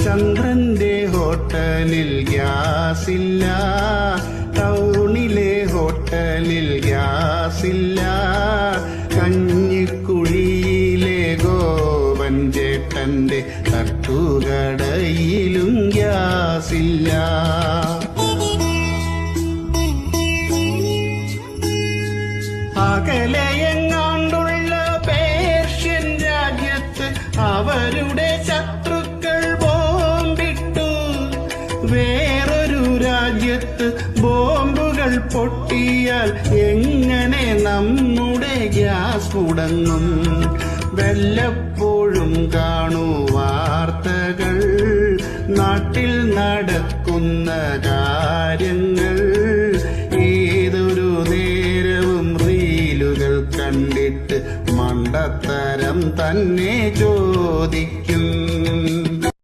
ചന്ദ്രന്റെ ഹോട്ടലിൽ ഗ്യാസില്ല, ടൗണിലെ ഹോട്ടലിൽ ഗ്യാസില്ല, കഞ്ഞിക്കുഴിയിലെ ഗോപൻ ചേട്ടന്റെ തട്ടുകടയിലും ഗ്യാസില്ല. അകലെയെങ്ങാണ്ടുള്ള പേർഷ്യൻ രാജ്യത്ത് അവരുടെ ശത്രുക്കൾ ബോംബിട്ടു. വേറൊരു രാജ്യത്ത് ബോംബുകൾ പൊട്ടിയാൽ എങ്ങനെ നമ്മുടെ ഗ്യാസ് മുടങ്ങും? വല്ലപ്പോഴും കാണൂ വാർത്തകൾ, നാട്ടിൽ നടക്കുന്ന കാര്യങ്ങൾ. ഏതൊരു നേരവും റീലുകൾ കണ്ടിട്ട് മണ്ടത്തരം തന്നെ ചോദിക്കും.